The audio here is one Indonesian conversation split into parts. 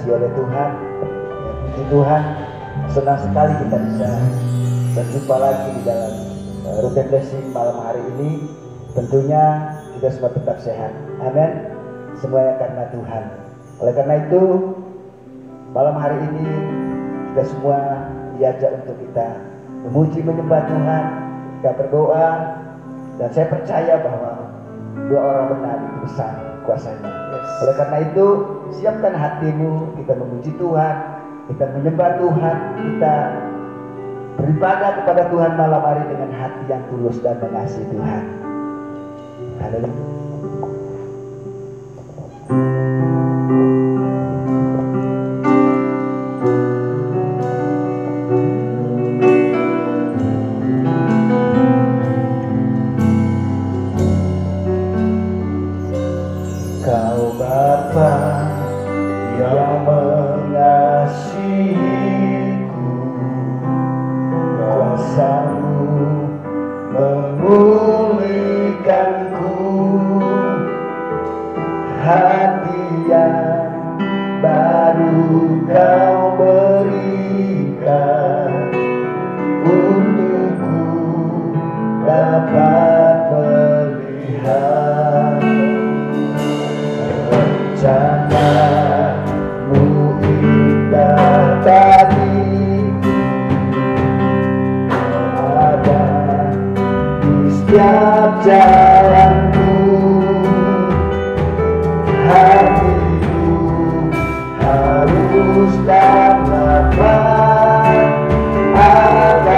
dikasihi oleh Tuhan. Ya, puji Tuhan, senang sekali kita bisa berjumpa lagi di dalam Ruben Blessing malam hari ini. Tentunya kita semua tetap sehat. Amin. Semuanya karena Tuhan. Oleh karena itu, malam hari ini kita semua diajak untuk kita memuji menyembah Tuhan, kita berdoa, dan saya percaya bahwa dua orang benar itu besar kuasanya. Oleh karena itu, siapkan hatimu, kita memuji Tuhan, kita menyembah Tuhan, kita beribadah kepada Tuhan malam hari dengan hati yang tulus dan mengasihi Tuhan. Haleluya. Kau Bapa yang mengasihiku, kuasa-Mu memulihkanku, hati yang baru Kau berikan untukku dapat melihat rencana-Mu indah tadi ada di setiap jalanku. Hatiku harus dapat akan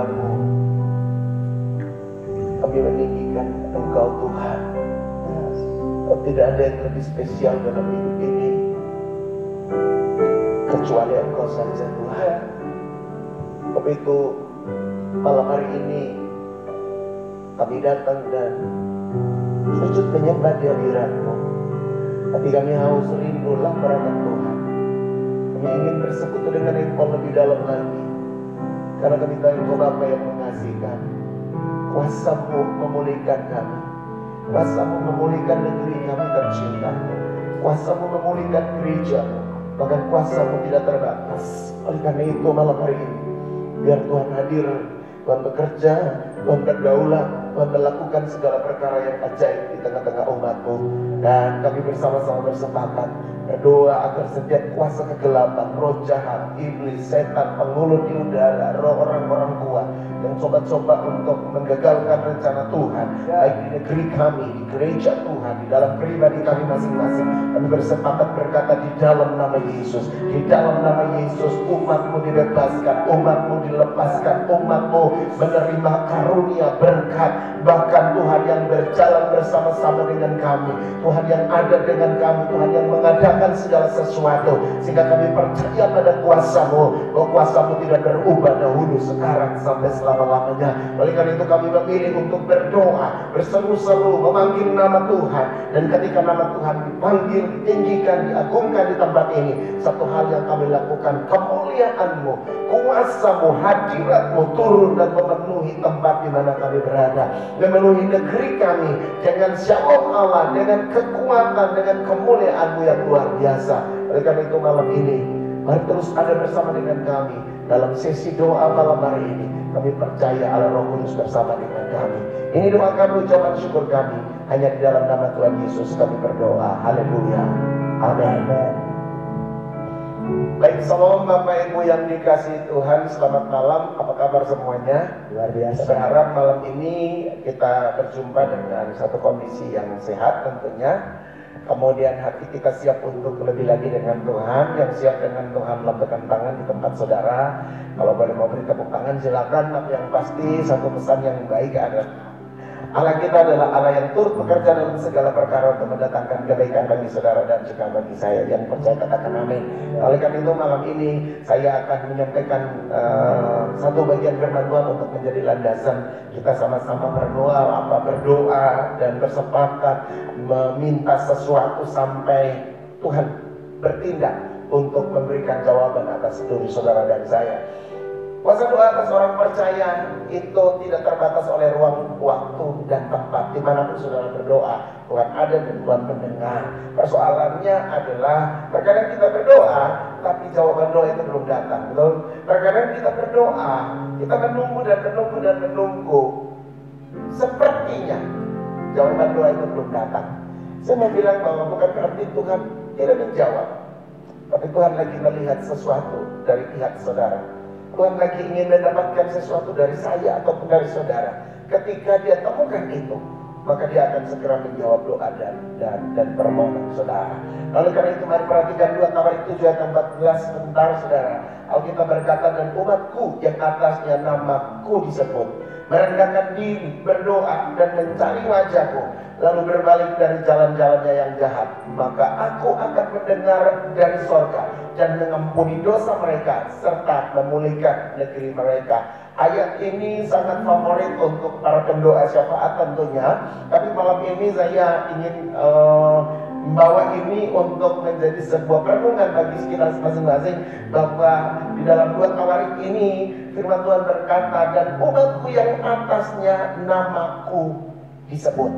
hamba-Mu. Kami meninggikan Engkau Tuhan. Oh, tidak ada yang lebih spesial dalam hidup ini kecuali Engkau saja Tuhan. Sebab itu malam hari ini kami datang dan sujud menyembah di hadirat-Mu. Hati kami haus rindu laparakan Tuhan. Kami ingin bersekutu dengan Engkau lebih dalam lagi, karena kami tahu Engkau Bapa yang mengasihi kami. Kuasa-Mu memulihkan kami. Kuasa-Mu memulihkan negeri kami tercinta. Kuasa-Mu memulihkan gereja-Mu. Bahkan kuasa-Mu tidak terbatas. Oleh karena itu malam hari ini, biar Tuhan hadir, Tuhan bekerja, Tuhan berdaulat, Tuhan melakukan segala perkara yang ajaib di tengah-tengah umat-Mu. Dan kami bersama-sama bersepakat berdoa agar setiap kuasa kegelapan, roh jahat, iblis, setan, pengulut di udara, roh orang-orang kuat yang coba-coba untuk menggagalkan rencana Tuhan, baik di negeri kami, di gereja Tuhan, di dalam pribadi kami masing-masing, kami bersepakat berkata di dalam nama Yesus, di dalam nama Yesus, umat-Mu dibebaskan, umat-Mu dilepaskan, umat-Mu menerima karunia, berkat, bahkan Tuhan yang berjalan bersama-sama dengan kami, Tuhan yang ada dengan kami, Tuhan yang mengadakan segala sesuatu, sehingga kami percaya pada kuasa-Mu, bahwa kuasa-Mu tidak berubah dahulu, sekarang, sampai selama-lamanya. Oleh karena itu kami memilih untuk berdoa, berseru-seru, memanggil nama Tuhan. Dan ketika nama Tuhan dipanggil, ditinggikan, diagungkan di tempat ini, satu hal yang kami lakukan, kemuliaan-Mu, kuasa-Mu, hadirat-Mu turun dan memenuhi tempat di mana kami berada, memenuhi negeri kami dengan shalom Allah, dengan kekuatan, dengan kemuliaan-Mu yang luar biasa. Oleh karena itu malam ini, mari terus ada bersama dengan kami dalam sesi doa malam hari ini. Kami percaya Allah Roh Kudus bersama dengan kami. Ini doa kami, ucapan syukur kami, hanya di dalam nama Tuhan Yesus kami berdoa. Haleluya. Amin. Baik, salam Bapak Ibu yang dikasihi Tuhan, selamat malam. Apa kabar semuanya? Luar biasa. Saya berharap malam ini kita berjumpa dengan satu kondisi yang sehat tentunya. Kemudian hati kita siap untuk lebih lagi dengan Tuhan. Yang siap dengan Tuhan, lambaikan tangan di tempat saudara. Kalau boleh mau beri tepuk tangan silakan. Tapi yang pasti satu pesan yang baik adalah Allah kita adalah Allah yang turut bekerja dalam segala perkara untuk mendatangkan kebaikan bagi saudara dan juga bagi saya. Yang percaya katakan amin. Oleh karena itu malam ini saya akan menyampaikan satu bagian firman Tuhan untuk menjadi landasan kita sama-sama berdoa dan bersepakat meminta sesuatu sampai Tuhan bertindak untuk memberikan jawaban atas diri saudara dan saya. Kuasa doa atas orang percaya itu tidak terbatas oleh ruang, waktu, dan tempat. Dimanapun saudara berdoa, Tuhan ada dan Tuhan mendengar. Persoalannya adalah terkadang kita berdoa, tapi jawaban doa itu belum datang. Betul? Terkadang kita berdoa, kita menunggu dan menunggu dan menunggu. Sepertinya jawaban doa itu belum datang. Saya mau bilang bahwa bukan berarti Tuhan tidak menjawab, tapi Tuhan lagi melihat sesuatu dari pihak saudara. Tuhan lagi ingin mendapatkan sesuatu dari saya ataupun dari saudara. Ketika dia temukan itu, maka dia akan segera menjawab doa dan permohonan saudara. Lalu karena itu mari perhatikan 2 Tawarik 7 ayat 14 sebentar saudara. Alkitab berkata, dan umatku yang atasnya namaku disebut merendahkan diri, berdoa dan mencari wajahku, lalu berbalik dari jalan-jalannya yang jahat, maka aku akan mendengar dari sorga dan mengampuni dosa mereka serta memulihkan negeri mereka. Ayat ini sangat favorit untuk para pendoa syafaat tentunya. Tapi malam ini saya ingin membawa ini untuk menjadi sebuah perenungan bagi kita masing-masing, bahwa di dalam 2 Tawarik ini firman Tuhan berkata, dan umatku yang atasnya namaku disebut.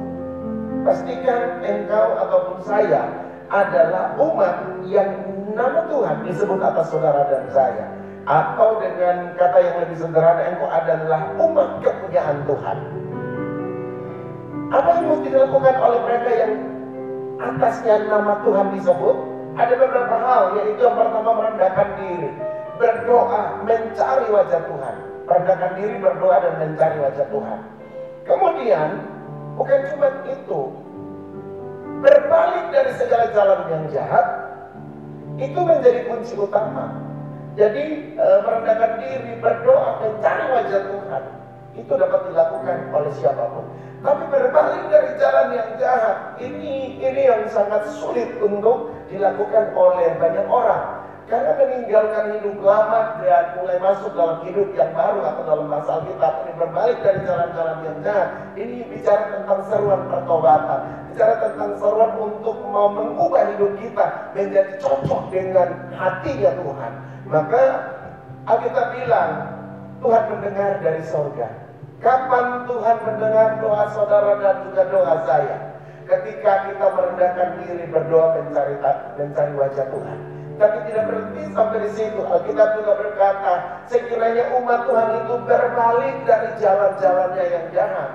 Pastikan engkau ataupun saya adalah umat yang nama Tuhan disebut atas saudara dan saya. Atau dengan kata yang lebih sederhana, engkau adalah umat kepunyaan Tuhan. Apa yang mesti dilakukan oleh mereka yang atasnya nama Tuhan disebut? Ada beberapa hal, yaitu yang pertama merendahkan diri, berdoa, mencari wajah Tuhan. Merendahkan diri, berdoa dan mencari wajah Tuhan. Kemudian bukan cuma itu, berbalik dari segala jalan yang jahat, itu menjadi kunci utama. Jadi merendahkan diri, berdoa, mencari wajah Tuhan, itu dapat dilakukan oleh siapapun. Tapi berbalik dari jalan yang jahat, ini yang sangat sulit untuk dilakukan oleh banyak orang. Karena meninggalkan hidup lama dan mulai masuk dalam hidup yang baru atau dalam masa Alkitab, ini berbalik dari jalan-jalan yang jahat. Ini bicara tentang seruan pertobatan, bicara tentang seruan untuk mengubah hidup kita menjadi cocok dengan hatinya Tuhan. Maka Alkitab bilang Tuhan mendengar dari sorga. Kapan Tuhan mendengar doa saudara dan juga doa saya? Ketika kita merendahkan diri, berdoa, mencari wajah Tuhan. Tapi tidak berhenti sampai di situ. Alkitab juga berkata, sekiranya umat Tuhan itu berbalik dari jalan-jalannya yang jahat.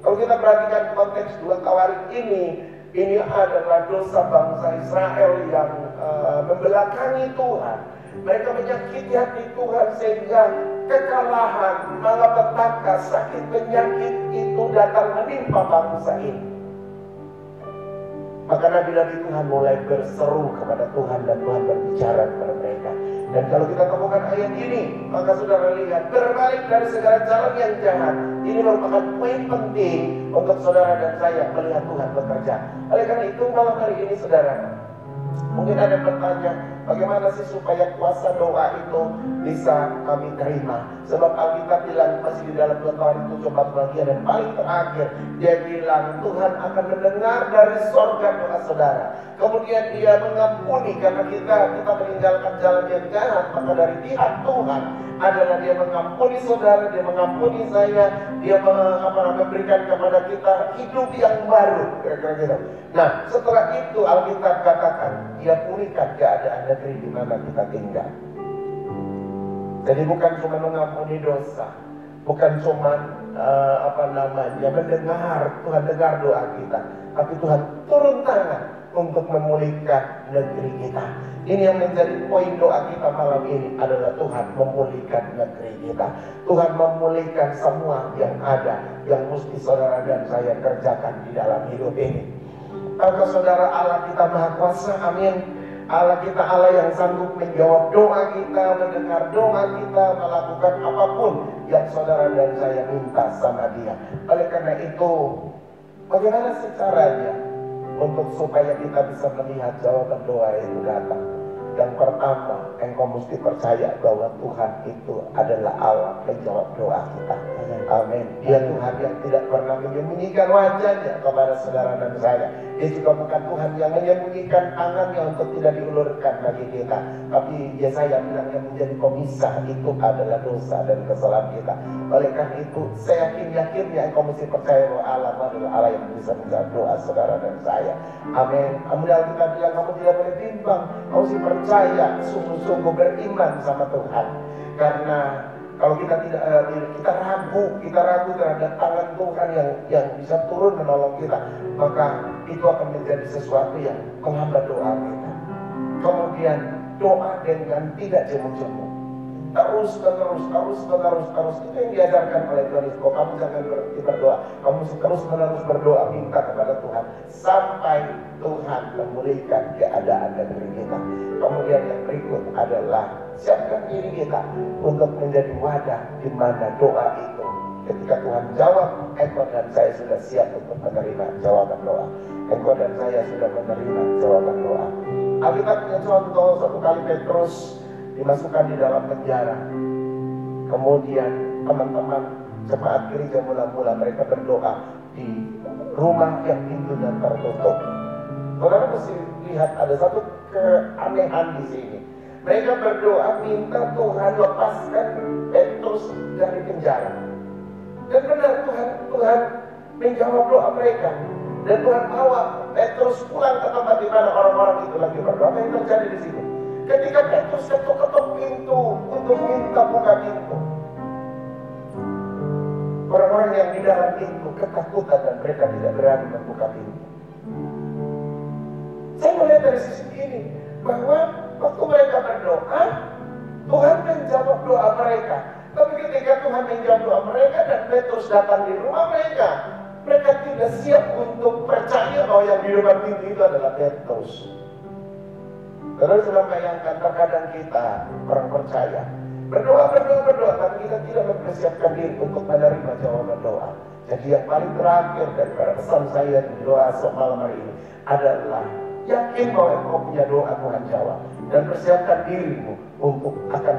Kalau kita perhatikan konteks 2 Tawarik ini adalah dosa bangsa Israel yang membelakangi Tuhan. Mereka menyakiti hati Tuhan sehingga kekalahan, malapetaka, sakit penyakit itu datang menimpa bangsa ini. Maka Nabi-Nabi Tuhan mulai berseru kepada Tuhan dan Tuhan berbicara kepada mereka. Dan kalau kita temukan ayat ini, maka saudara lihat, berbalik dari segala jalan yang jahat. Ini merupakan poin penting untuk saudara dan saya melihat Tuhan bekerja. Oleh karena itu malam hari ini saudara, mungkin ada yang bertanya, bagaimana sih supaya kuasa doa itu bisa kami terima? Sebab Alkitab bilang masih di dalam 2 Tawarik 7 bagian dan paling terakhir dia bilang Tuhan akan mendengar dari sorga doa saudara. Kemudian dia mengampuni karena kita meninggalkan jalan yang jahat. Maka dari pihak Tuhan adalah dia mengampuni saudara, dia mengampuni saya, dia memberikan kepada kita hidup yang baru. Kira-kira gitu. Nah, setelah itu Alkitab katakan dia pulihkan keadaan negeri di mana kita tinggal. Jadi bukan cuma mengampuni dosa, bukan cuma mendengar, Tuhan dengar doa kita, tapi Tuhan turun tangan untuk memulihkan negeri kita. Ini yang menjadi poin doa kita malam ini adalah Tuhan memulihkan negeri kita. Tuhan memulihkan semua yang ada, yang mesti saudara dan saya kerjakan di dalam hidup ini. Maka saudara, Allah kita Maha Kuasa, amin. Allah kita Allah yang sanggup menjawab doa kita, mendengar doa kita, melakukan apapun yang saudara dan saya minta sama Dia. Oleh karena itu, bagaimana sih caranya untuk supaya kita bisa melihat jawaban doa itu datang? Yang pertama, engkau mesti percaya bahwa Tuhan itu adalah Allah menjawab doa kita. Amin. Dia Tuhan yang tidak pernah menyembunyikan wajahnya kepada saudara dan saya. Dia juga bukan Tuhan yang menyembunyikan tangannya untuk tidak diulurkan bagi kita. Tapi Yesaya bilang yang menjadi pemisah itu adalah dosa dan kesalahan kita. Oleh karena itu, saya yakinnya engkau mesti percaya bahwa Allah adalah Allah yang bisa menjawab doa saudara dan saya. Amin. Kemudian kita bilang kamu tidak boleh bimbang, kamu mesti percaya, sungguh-sungguh beriman sama Tuhan. Karena kalau kita kita ragu terhadap tangan Tuhan yang bisa turun menolong kita, maka itu akan menjadi sesuatu yang menghambat doa kita. Kemudian doa dengan tidak jemu-jemu, terus itu yang diajarkan oleh Tuhan Yesus. Kamu jangan berhenti berdoa, kamu terus berdoa, minta kepada Tuhan sampai Tuhan memulihkan keadaan negeri kita. Kemudian yang berikut adalah siapkan diri kita untuk menjadi wadah di mana doa itu ketika Tuhan jawab, engkau dan saya sudah siap untuk menerima jawaban doa. Engkau dan saya sudah menerima jawaban doa. Alkitab punya contoh, satu kali Petrus dimasukkan di dalam penjara. Kemudian teman-teman jemaat gereja mula-mula mereka berdoa di rumah yang pintunya tertutup. Saudara mesti lihat ada satu keanehan di sini. Mereka berdoa minta Tuhan lepaskan Petrus dari penjara. Dan benar Tuhan menjawab doa mereka. Dan Tuhan bawa Petrus pulang ke tempat di mana orang-orang itu lagi berdoa. Apa yang terjadi di sini? Ketika Petrus ketuk-ketuk pintu untuk minta buka pintu, orang-orang yang di dalam pintu ketakutan dan mereka tidak berani membuka pintu. Saya melihat dari sisi ini bahwa waktu mereka berdoa, Tuhan menjawab doa mereka. Tapi ketika Tuhan menjawab doa mereka dan Petrus datang di rumah mereka, mereka tidak siap untuk percaya bahwa yang di depan pintu itu adalah Petrus. Terus membayangkan terkadang kita orang percaya berdoa, tapi kita tidak mempersiapkan diri untuk menerima jawaban doa. Jadi yang paling terakhir daripada pesan saya di doa malam hari ini adalah yakin bahwa engkau punya doa Tuhan jawab, dan persiapkan dirimu untuk akan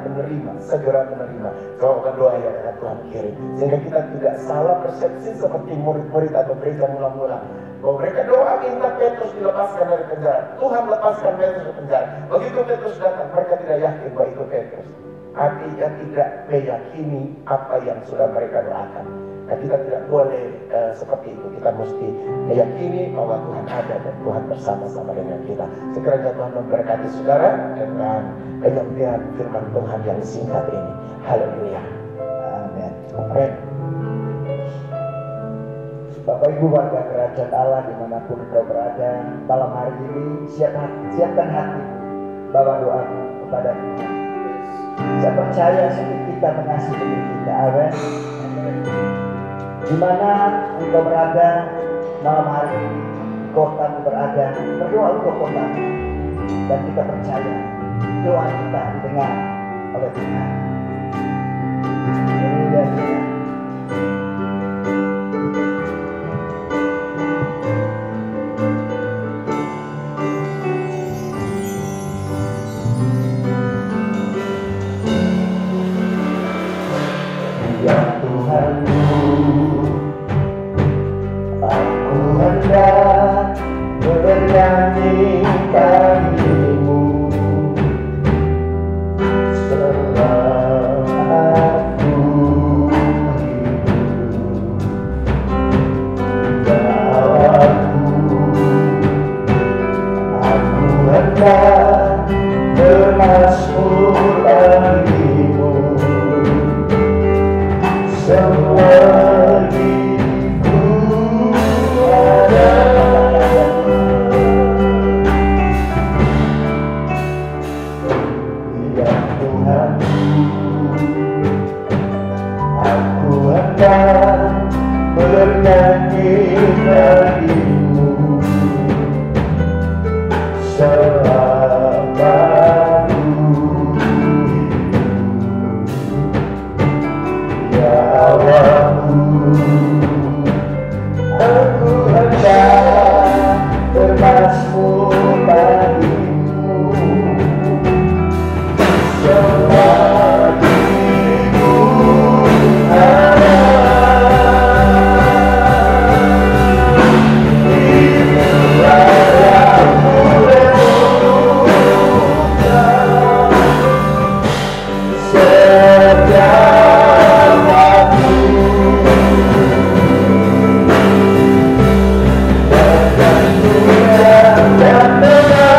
segera menerima jawaban doa yang akan Tuhan kirim. Sehingga kita tidak salah persepsi seperti murid-murid atau gereja mula-mula, bahwa mereka doa minta Petrus dilepaskan dari penjara. Tuhan lepaskan Petrus dari penjara. Begitu Petrus datang, mereka tidak yakin bahwa itu Petrus. Artinya tidak meyakini apa yang sudah mereka doakan. Nah, kita tidak boleh seperti itu. Kita mesti meyakini bahwa Tuhan ada dan Tuhan bersama-sama dengan kita. Sekiranya Tuhan memberkati saudara dengan penyampaian firman Tuhan yang singkat ini. Haleluya. Amin. Amin. Bapak Ibu warga kerajaan Allah dimanapun engkau berada, malam hari ini siapkan hati, bawa doamu kepada Tuhan. Saya percaya sedikit kita mengasihi diri kita. Amin. Di mana engkau berada malam hari ini, kotamu berada, berdoa untuk kotamu, dan kita percaya doa kita didengar oleh Tuhan. Haleluya. Ya Tuhanku, aku hendak bernyanyi bagimu selama aku hidup. Aku hendak bermazmur bagimu selagi ku ada. Ya Tuhan, aku hendak bernyanyi bagimu selama ku hidup. Ya Allahku, aku hendak bermazmur bagimu selagi ku ada. Inilah aku renungkan setiap waktu, dan tentunya dan benar.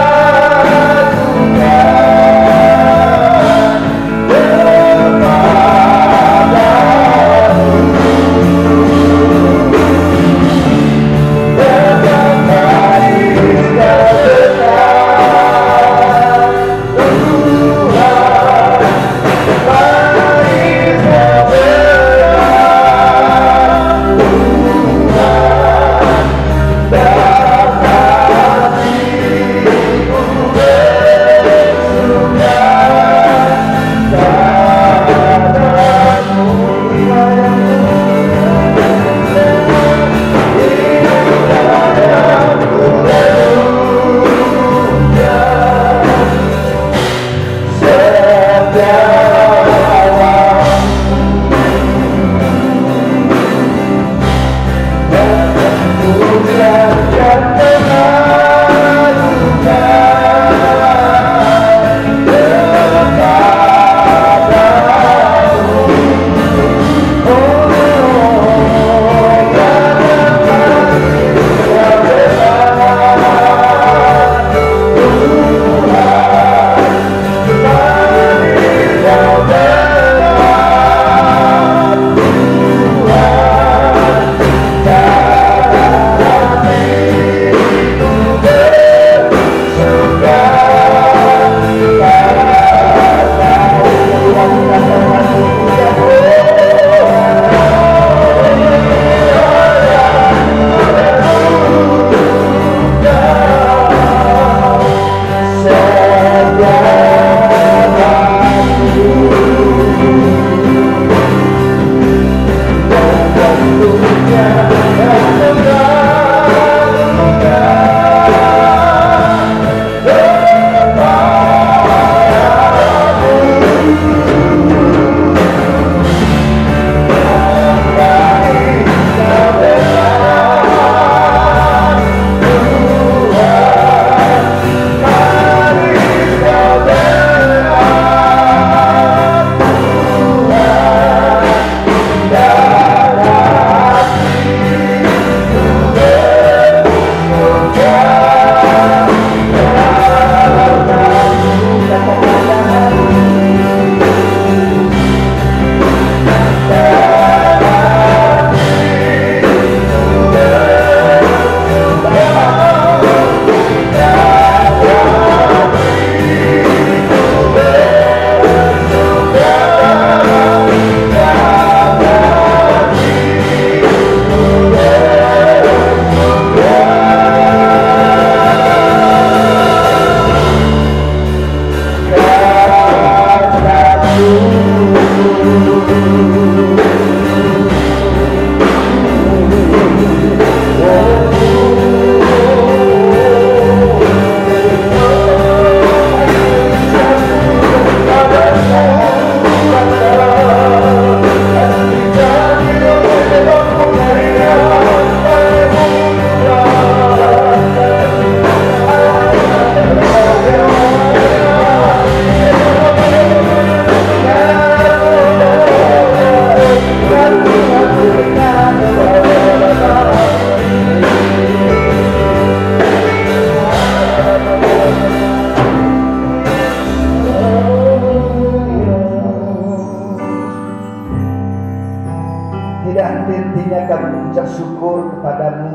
mengucap syukur kepadamu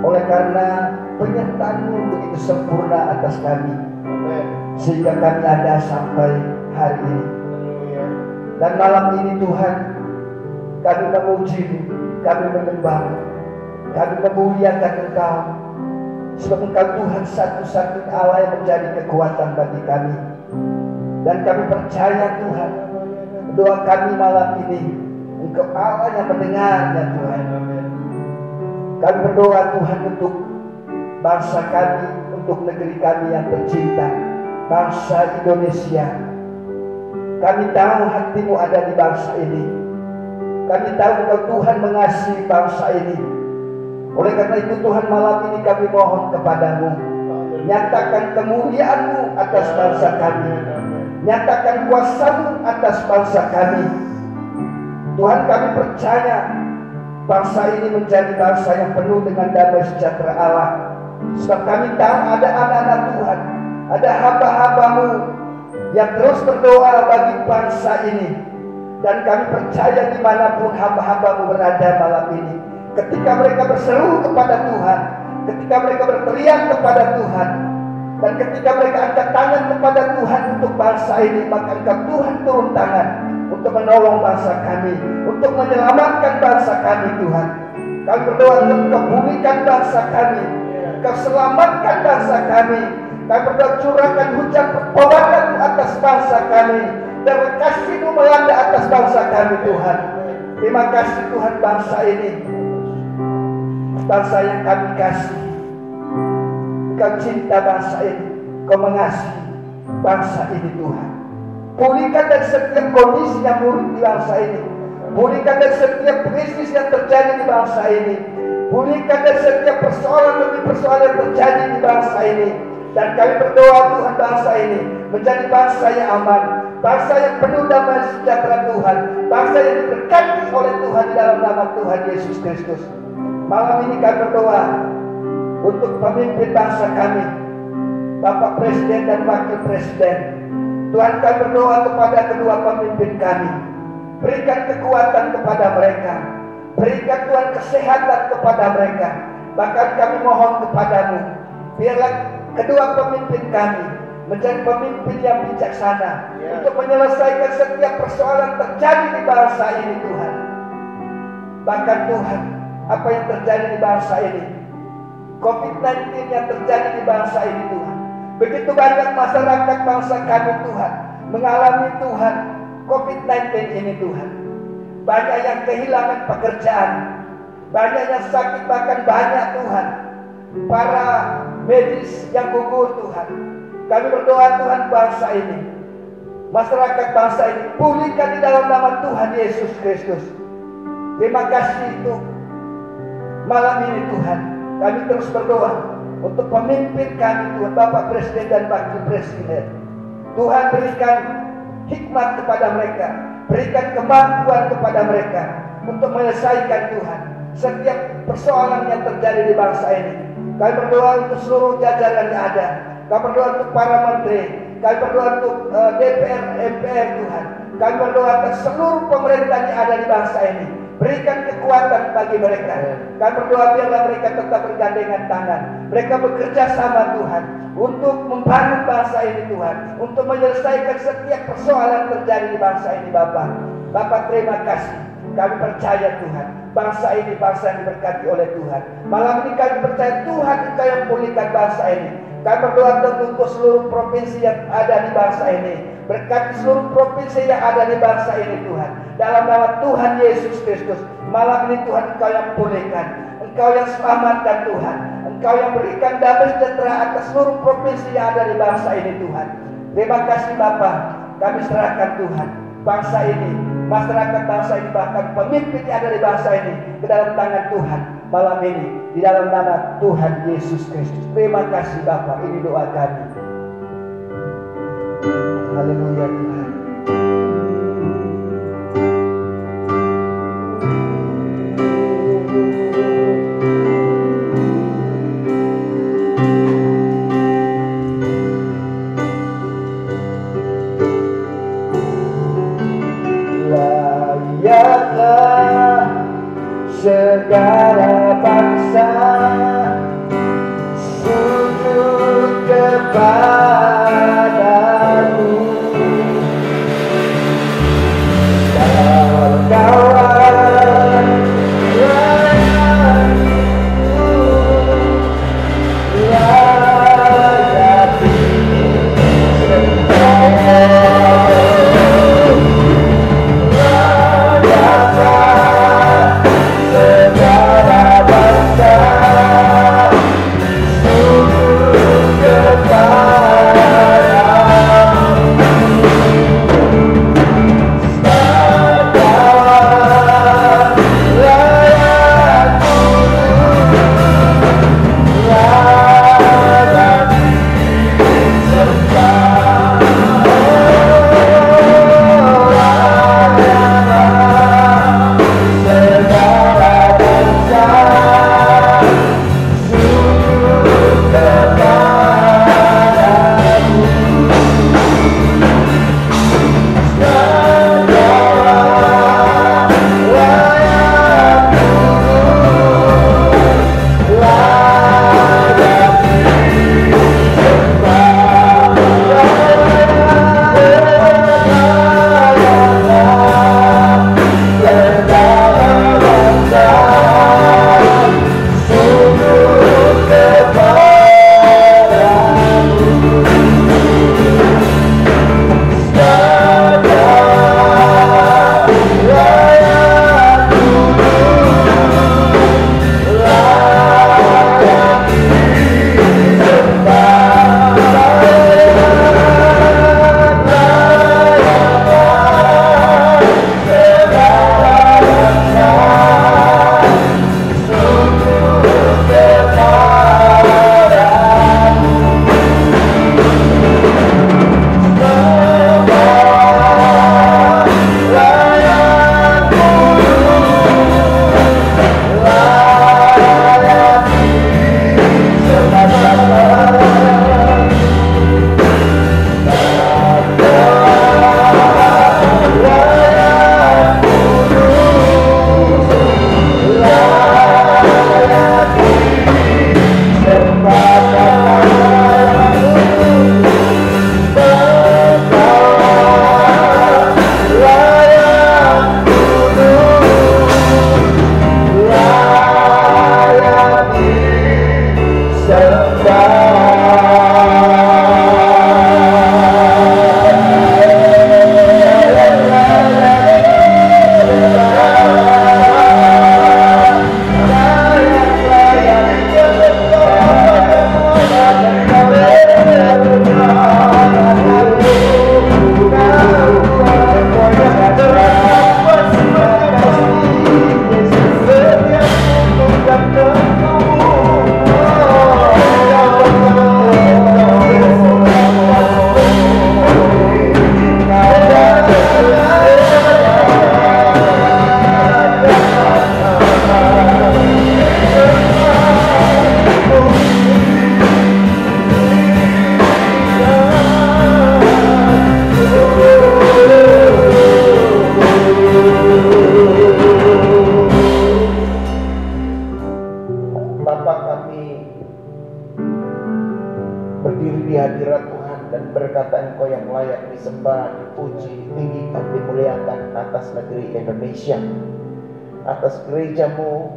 oleh karena penyertaan-Mu begitu sempurna atas kami, sehingga kami ada sampai hari ini. Dan malam ini Tuhan, kami memuji-Mu, kami menyembah-Mu, kami memuliakan Engkau, sebab Engkau Tuhan satu-satunya Allah yang menjadi kekuatan bagi kami. Dan kami percaya Tuhan, doa kami malam ini Engkau Allah yang mendengarnya Tuhan. Kami berdoa Tuhan untuk bangsa kami, untuk negeri kami yang tercinta, bangsa Indonesia. Kami tahu hati-Mu ada di bangsa ini. Kami tahu Engkau Tuhan mengasihi bangsa ini. Oleh karena itu Tuhan, malam ini kami mohon kepadamu, nyatakan kemuliaan-Mu atas bangsa kami, nyatakan kuasa-Mu atas bangsa kami. Tuhan, kami percaya bangsa ini menjadi bangsa yang penuh dengan damai sejahtera Allah. Sebab kami tahu ada anak-anak Tuhan, ada hamba-hamba-Mu yang terus berdoa bagi bangsa ini. Dan kami percaya dimanapun hamba-hamba-Mu berada malam ini, ketika mereka berseru kepada Tuhan, ketika mereka berteriak kepada Tuhan, dan ketika mereka angkat tangan kepada Tuhan untuk bangsa ini, maka Engkau Tuhan turun tangan untuk menolong bangsa kami, untuk menyelamatkan bangsa kami Tuhan. Kami berdoa untuk Engkau pulihkan bangsa kami, Engkau selamatkan bangsa kami. Kami berdoa curahkan hujan pertolongan atas bangsa kami, dan kasih-Mu melanda atas bangsa kami Tuhan. Terima kasih Tuhan, bangsa ini, bangsa yang kami kasih. Engkau cinta bangsa ini, Engkau mengasihi bangsa ini Tuhan. Pulihkan dari setiap kondisi yang buruk di bangsa ini, pulihkan dari setiap krisis yang terjadi di bangsa ini, pulihkan dari setiap persoalan demi persoalan yang terjadi di bangsa ini. Dan kami berdoa Tuhan, bangsa ini menjadi bangsa yang aman, bangsa yang penuh damai sejahtera Tuhan, bangsa yang diberkati oleh Tuhan di dalam nama Tuhan Yesus Kristus. Malam ini kami berdoa untuk pemimpin bangsa kami, Bapak Presiden dan Wakil Presiden. Tuhan, kami berdoa kepada kedua pemimpin kami, berikan kekuatan kepada mereka, berikan Tuhan kesehatan kepada mereka. Bahkan kami mohon kepadamu, biarlah kedua pemimpin kami menjadi pemimpin yang bijaksana untuk menyelesaikan setiap persoalan terjadi di bangsa ini Tuhan. Bahkan Tuhan, apa yang terjadi di bangsa ini, COVID-19 yang terjadi di bangsa ini Tuhan, begitu banyak masyarakat bangsa kami Tuhan mengalami Tuhan COVID-19 ini Tuhan. Banyak yang kehilangan pekerjaan, banyak yang sakit, bahkan banyak Tuhan para medis yang gugur Tuhan. Kami berdoa Tuhan, bangsa ini, masyarakat bangsa ini pulihkan di dalam nama Tuhan Yesus Kristus. Terima kasih itu malam ini Tuhan. Kami terus berdoa untuk pemimpin kami Tuhan, Bapak Presiden dan Wakil Presiden. Tuhan, berikan hikmat kepada mereka, berikan kemampuan kepada mereka untuk menyelesaikan Tuhan setiap persoalan yang terjadi di bangsa ini. Kami berdoa untuk seluruh jajaran yang ada. Kami berdoa untuk para menteri. Kami berdoa untuk DPR, MPR Tuhan. Kami berdoa untuk seluruh pemerintah yang ada di bangsa ini. Berikan kekuatan bagi mereka. Kami berdoa biarlah mereka tetap bergandengan tangan. Mereka bekerja sama Tuhan untuk membangun bangsa ini Tuhan, untuk menyelesaikan setiap persoalan terjadi di bangsa ini Bapak. Bapak, terima kasih. Kami percaya Tuhan, bangsa ini bangsa yang diberkati oleh Tuhan. Malam ini kami percaya Tuhan Engkau yang pulihkan bangsa ini. Kami berdoa untuk seluruh provinsi yang ada di bangsa ini. Berkati seluruh provinsi yang ada di bangsa ini Tuhan. Dalam nama Tuhan Yesus Kristus, malam ini Tuhan Engkau yang pulihkan, Engkau yang selamatkan Tuhan, Engkau yang berikan damai sejahtera atas seluruh provinsi yang ada di bangsa ini Tuhan. Terima kasih Bapa. Kami serahkan Tuhan bangsa ini, masyarakat bangsa ini, bahkan pemimpin yang ada di bangsa ini ke dalam tangan Tuhan malam ini, di dalam nama Tuhan Yesus Kristus. Terima kasih Bapa. Ini doa kami. Haleluya Tuhan. Layaklah kepadamu. Kawan-kawan layani segala bangsa disembah, dipuji, ditinggikan, dimuliakan atas negeri Indonesia, atas gerejamu,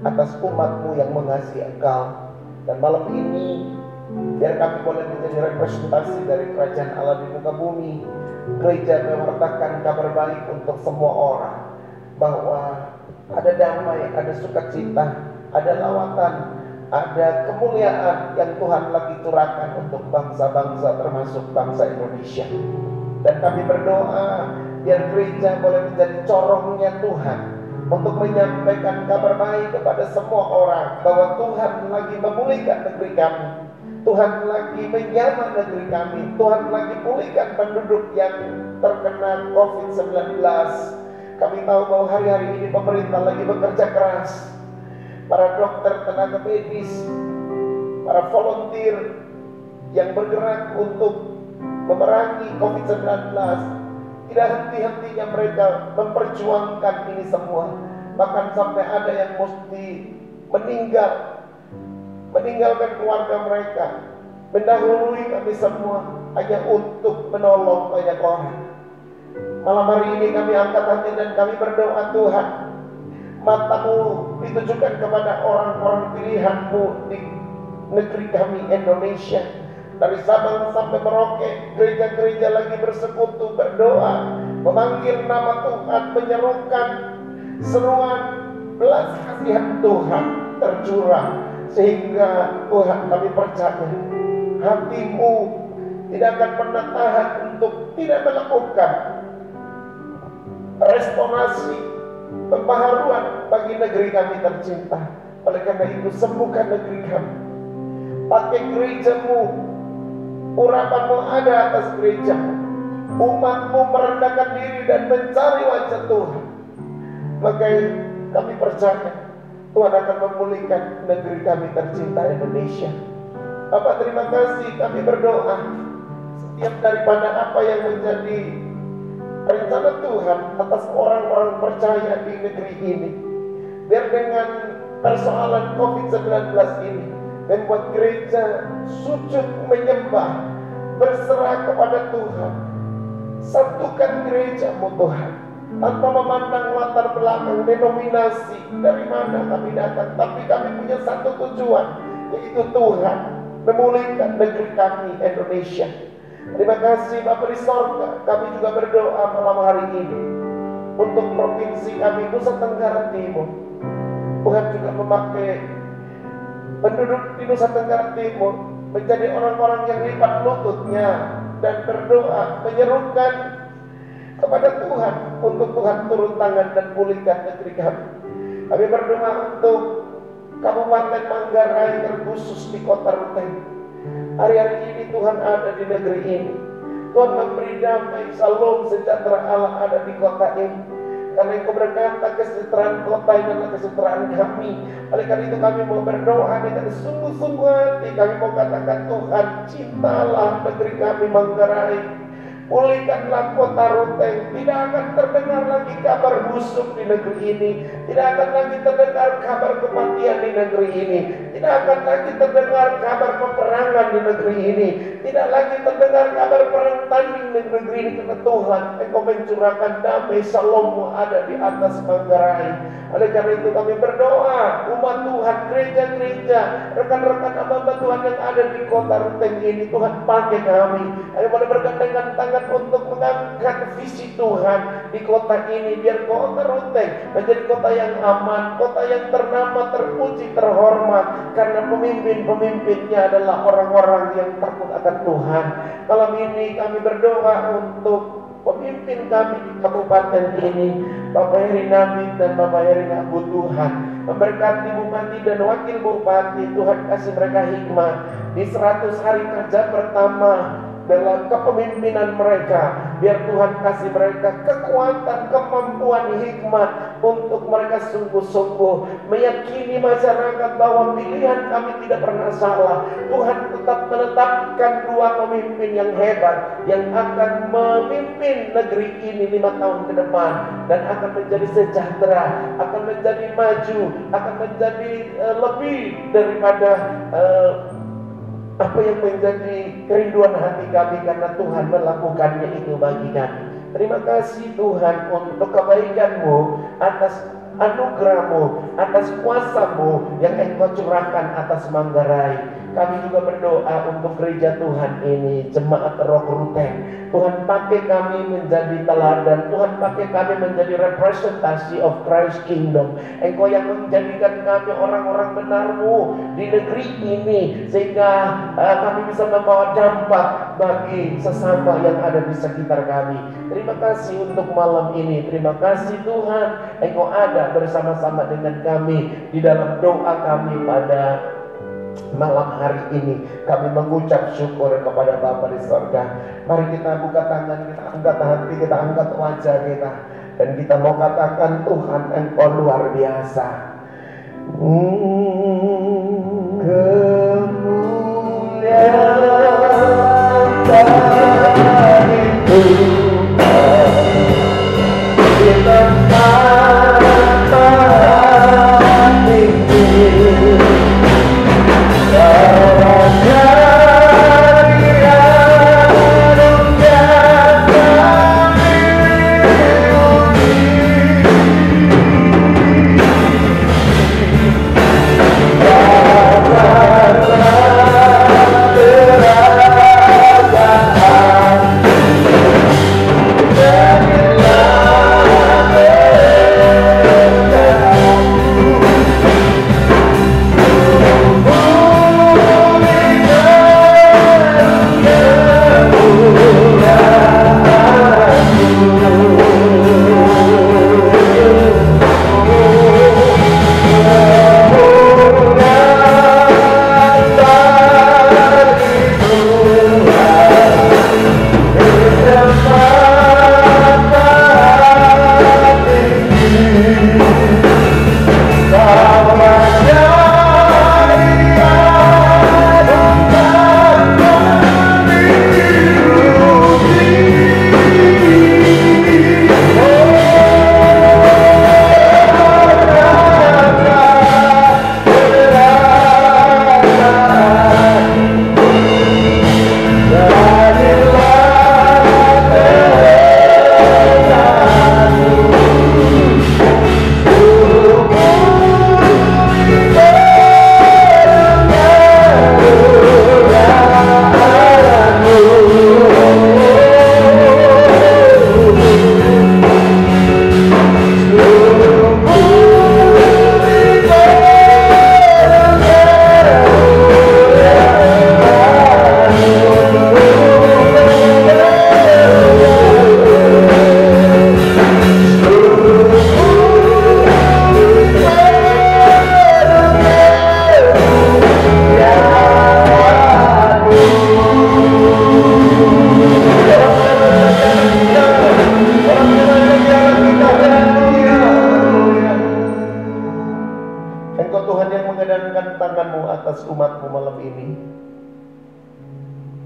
atas umatmu yang mengasihi Engkau. Dan malam ini biar kami boleh menjadi representasi dari kerajaan Allah di muka bumi. Gereja mewartakan kabar baik untuk semua orang, bahwa ada damai, ada sukacita, ada lawatan, ada kemuliaan yang Tuhan lagi curahkan untuk bangsa-bangsa termasuk bangsa Indonesia. Dan kami berdoa biar gereja boleh menjadi corongnya Tuhan untuk menyampaikan kabar baik kepada semua orang bahwa Tuhan lagi memulihkan negeri kami, Tuhan lagi menyamar negeri kami, Tuhan lagi pulihkan penduduk yang terkena COVID-19. Kami tahu bahwa hari-hari ini pemerintah lagi bekerja keras. Para dokter, tenaga medis, para volunteer yang bergerak untuk memerangi COVID-19, tidak henti-hentinya mereka memperjuangkan ini semua. Bahkan sampai ada yang mesti meninggalkan keluarga mereka, mendahului kami semua hanya untuk menolong banyak orang. Malam hari ini kami angkat hati dan kami berdoa, Tuhan, matamu ditujukan kepada orang-orang pilihan-Mu di negeri kami Indonesia. Dari Sabang sampai Merauke, gereja-gereja lagi bersekutu, berdoa, memanggil nama Tuhan, menyerukan seruan belas kasihan Tuhan tercurah. Sehingga Tuhan, kami percaya hati-Mu tidak akan pernah tahan untuk tidak melakukan restorasi, pembaharuan bagi negeri kami tercinta. Oleh karena itu, sembuhkan negeri kami. Pakai gereja-Mu, urapan-Mu ada atas gereja, umat-Mu merendahkan diri dan mencari wajah Tuhan. Maka kami percaya Tuhan akan memulihkan negeri kami tercinta Indonesia. Bapak, terima kasih, kami berdoa setiap daripada apa yang menjadi rencana Tuhan atas orang-orang percaya di negeri ini, biar dengan persoalan COVID-19 ini membuat gereja sujud menyembah, berserah kepada Tuhan. Satukan gereja-Mu Tuhan, tanpa memandang latar belakang denominasi dari mana kami datang, tapi kami punya satu tujuan, yaitu Tuhan memulihkan negeri kami Indonesia. Terima kasih Bapak di sorga. Kami juga berdoa malam hari ini untuk provinsi kami Nusa Tenggara Timur. Tuhan juga memakai penduduk di Nusa Tenggara Timur menjadi orang-orang yang lipat lututnya dan berdoa menyerukan kepada Tuhan untuk Tuhan turun tangan dan pulihkan negeri kami. Kami berdoa untuk Kabupaten Manggarai, terkhusus di Kota Ruteng. Hari-hari ini Tuhan ada di negeri ini. Tuhan memberi damai, salam, sejahtera Allah ada di kota ini. Karena Engkau berkata kesejahteraan kota ini adalah kesejahteraan kami. Oleh karena itu kami mau berdoa dengan sungguh-sungguh hati. Kami mau katakan, Tuhan, cintalah negeri kami Manggarai. Pulihkanlah Kota Ruteng. Tidak akan terdengar lagi kabar busuk di negeri ini. Tidak akan lagi terdengar kabar kematian di negeri ini. Tidak akan lagi terdengar kabar peperangan di negeri ini. Tidak lagi terdengar kabar perang tanding di negeri ini. Karena Tuhan, Engkau mencurahkan damai Shalom-Mu ada di atas Manggarai. Oleh karena itu kami berdoa, umat Tuhan, gereja-gereja, rekan-rekan hamba Tuhan yang ada di Kota Ruteng ini, Tuhan pakai kami. Ayo boleh bergandengan tangan untuk mengangkat visi Tuhan di kota ini, biar Kota Ruteng menjadi kota yang aman, kota yang ternama, terpuji, terhormat, karena pemimpin-pemimpinnya adalah orang-orang yang takut akan Tuhan. Malam ini kami berdoa untuk pemimpin kami di kabupaten ini, Bapak Heri Namit dan Bapak Heri Abu Tuhan, memberkati bupati dan wakil bupati. Tuhan kasih mereka hikmah di 100 hari kerja pertama dalam kepemimpinan mereka. Biar Tuhan kasih mereka kekuatan, kemampuan, hikmat untuk mereka sungguh-sungguh meyakini masyarakat bahwa pilihan kami tidak pernah salah. Tuhan tetap menetapkan 2 pemimpin yang hebat yang akan memimpin negeri ini 5 tahun ke depan dan akan menjadi sejahtera, akan menjadi maju, akan menjadi lebih daripada apa yang menjadi kerinduan hati kami, karena Tuhan melakukannya itu bagi kami. Terima kasih Tuhan untuk kebaikan-Mu, atas anugerah-Mu, atas kuasa-Mu yang Engkau curahkan atas Manggarai. Kami juga berdoa untuk gereja Tuhan ini, jemaat Roh Ruteng. Tuhan pakai kami menjadi teladan, Tuhan pakai kami menjadi representasi of Christ Kingdom. Engkau yang menjadikan kami orang-orang benar-Mu di negeri ini, sehingga kami bisa membawa dampak bagi sesama yang ada di sekitar kami. Terima kasih untuk malam ini. Terima kasih Tuhan, Engkau ada bersama-sama dengan kami di dalam doa kami pada malam hari ini. Kami mengucap syukur kepada Bapa di sorga. Mari kita buka tangan, kita angkat hati, kita angkat wajah kita, dan kita mau katakan, Tuhan, Engkau luar biasa. Kemuliaan itu kita katakan ini. Raja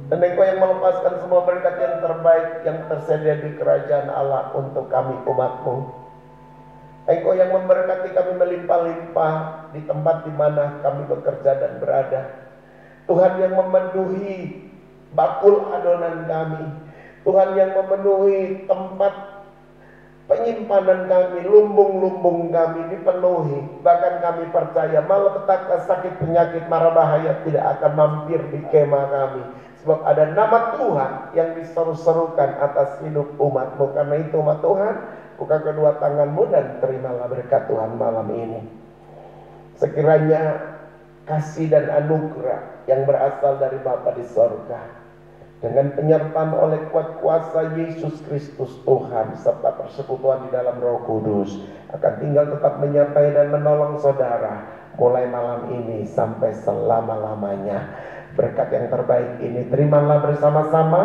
Dan Engkau yang melepaskan semua berkat yang terbaik yang tersedia di kerajaan Allah untuk kami umat-Mu. Engkau yang memberkati kami melimpah-limpah di tempat di mana kami bekerja dan berada. Tuhan yang memenuhi bakul adonan kami. Tuhan yang memenuhi tempat penyimpanan kami, lumbung-lumbung kami dipenuhi. Bahkan kami percaya malapetaka, sakit, penyakit, mara bahaya tidak akan mampir di kemah kami. Sebab ada nama Tuhan yang diseru-serukan atas hidup umat-Mu. Karena itu umat Tuhan, buka kedua tangan-Mu dan terimalah berkat Tuhan malam ini. Sekiranya kasih dan anugerah yang berasal dari Bapa di sorga, dengan penyertaan oleh kuat kuasa Yesus Kristus Tuhan serta persekutuan di dalam Roh Kudus akan tinggal tetap menyertai dan menolong saudara mulai malam ini sampai selama-lamanya. Berkat yang terbaik ini terimalah bersama-sama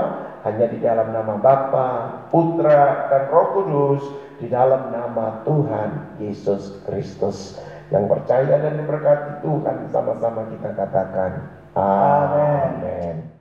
hanya di dalam nama Bapa, Putra, dan Roh Kudus, di dalam nama Tuhan Yesus Kristus. Yang percaya dan diberkati Tuhan sama-sama kita katakan amin.